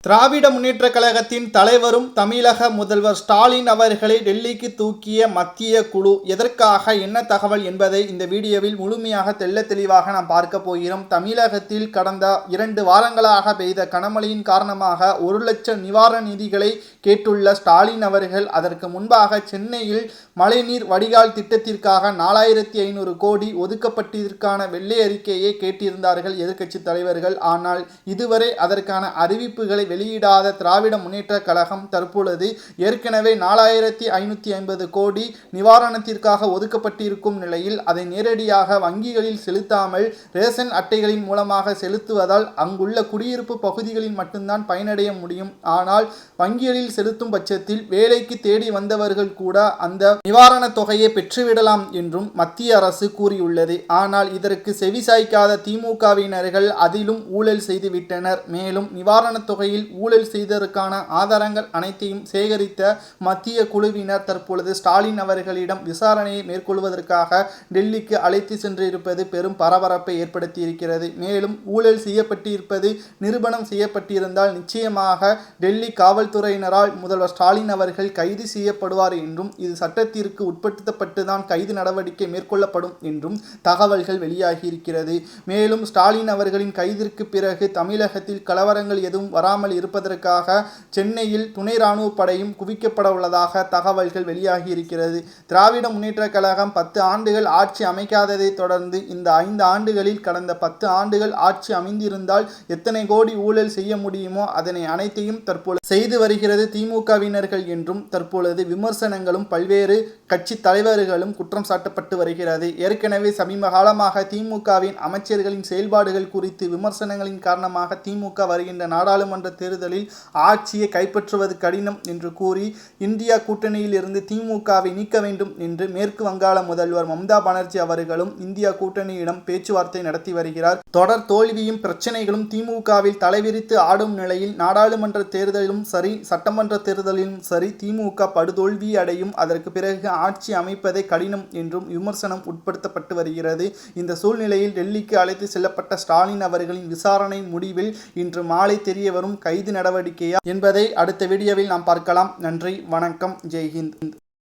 திராவிட முன்னேற்றக் கழகத்தின் தலைவரும் தமிழக முதல்வர் ஸ்டாலின் அவர்களை டெல்லிக்கு தூக்கிய மத்திய குழு எதற்காக, என்ன தகவல் என்பதை இந்த வீடியோவில் முழுமையாக தெள்ளத் தெளிவாக நாம் பார்க்க போகிறோம். தமிழகத்தில் கடந்த 2 வாரங்களாக பெய்த கனமழையின் காரணமாக 1 லட்சம் நிவாரண நிதிகளை கேட்டுள்ள ஸ்டாலின் அவர்கள் அதற்கு முன்பாக சென்னையில் மழைநீர் வடிகால் திட்டத்திற்காக 4500 கோடி ஒதுக்கப்பட்டதற்கான வெள்ளை அறிக்கையை கேட்டிருந்தார்கள் எதிர்க்கட்சி தலைவர்கள். ஆனால் இதுவரை அதற்கான அறிவிப்புகளை வெளியிடாத திராவிட முன்னேற்றக் கழகம் தற்பொழுது ஏற்கனவே 4550 கோடி நிவாரணத்திற்காக ஒதுக்கப்பட்டிருக்கும் நிலையில் அதை நேரடியாக வங்கிகளில் செலுத்தாமல் ரேஷன் அட்டைகளின் மூலமாக செலுத்துவதால் அங்குள்ள குடியிருப்பு பகுதிகளில் மட்டும்தான் பயனடைய முடியும். ஆனால் வங்கிகளில் செலுத்தும் பட்சத்தில் வேலைக்கு தேடி வந்தவர்கள் கூட அந்த நிவாரணத் தொகையை பெற்றுவிடலாம் என்றும் மத்திய அரசு கூறியுள்ளது. ஆனால் இதற்கு செவிசாய்க்காத திமுகவினர்கள் அதிலும் ஊழல் செய்துவிட்டனர். மேலும் நிவாரணத் தொகையில் ஊழல் செய்ததற்கான ஆதாரங்கள் அனைத்தையும் சேகரித்த மத்திய குழுவினர் தற்பொழுது ஸ்டாலின் அவர்களிடம் விசாரணையை மேற்கொள்வதற்காக டெல்லிக்கு அழைத்து சென்றிருப்பது பெரும் பரபரப்பை ஏற்படுத்தியிருக்கிறது. மேலும் ஊழல் செய்யப்பட்டிருப்பது நிரூபணம் செய்யப்பட்டிருந்தால் நிச்சயமாக டெல்லி காவல்துறையினரால் முதல்வர் ஸ்டாலின் அவர்கள் கைது செய்யப்படுவார் என்றும் இது சட்டத்திற்கு உட்படுத்தப்பட்டுதான் கைது நடவடிக்கை மேற்கொள்ளப்படும் என்றும் தகவல்கள் வெளியாகியிருக்கிறது. மேலும் ஸ்டாலின் அவர்களின் கைதிற்கு பிறகு தமிழகத்தில் கலவரங்கள் எதுவும் வராமல் இருப்பதற்காக சென்னையில் துணை ராணுவ படையும் குவிக்கப்பட உள்ளதாக தகவல்கள் வெளியாகி இருக்கிறது. திராவிட முன்னேற்றக் கழகம் 10 ஆண்டுகள் ஆட்சி அமைக்காததை தொடர்ந்து இந்த 5 ஆண்டுகளில் கடந்த 10 ஆண்டுகள் ஆட்சி அமைந்திருந்தால் எத்தனை கோடி ஊழல் செய்ய முடியுமோ அதனை அனைத்தையும் தற்பொழுது செய்து வருகிறது திமுகவினர்கள் என்றும் தற்பொழுது விமர்சனங்களும் பல்வேறு கட்சி தலைவர்களும் குற்றம் சாட்டப்பட்டு வருகிறது. ஏற்கனவே சமீப காலமாக திமுகவின் அமைச்சர்களின் செயல்பாடுகள் குறித்து விமர்சனங்களின் காரணமாக திமுக வருகின்ற நாடாளுமன்ற தேர்தலில் ஆட்சியை கைப்பற்றுவது கடினம் என்று கூறி இந்தியா கூட்டணியில் இருந்து திமுகவை நீக்க வேண்டும் என்று மேற்கு வங்காள முதல்வர் மம்தா பானர்ஜி அவர்களும் இந்தியா கூட்டணியிடம் பேச்சுவார்த்தை நடத்தி வருகிறார். தொடர் தோல்வியும் பிரச்சனைகளும் திமுகவில் தலைவிரித்து ஆடும் நிலையில் நாடாளுமன்ற தேர்தலிலும் சரி சட்டமன்ற தேர்தலிலும் சரி திமுக படுதோல்வி அடையும். அதற்கு பிறகு ஆட்சி அமைப்பதே கடினம் என்றும் விமர்சனம் உட்படுத்தப்பட்டு வருகிறது. இந்த சூழ்நிலையில் டெல்லிக்கு அழைத்து செல்லப்பட்ட ஸ்டாலின் அவர்களின் விசாரணை முடிவில் இன்று மாலை தெரிய வரும் கைது நடவடிக்கையா என்பதை அடுத்த வீடியோவில் நாம் பார்க்கலாம். நன்றி, வணக்கம், ஜெய்ஹிந்த்.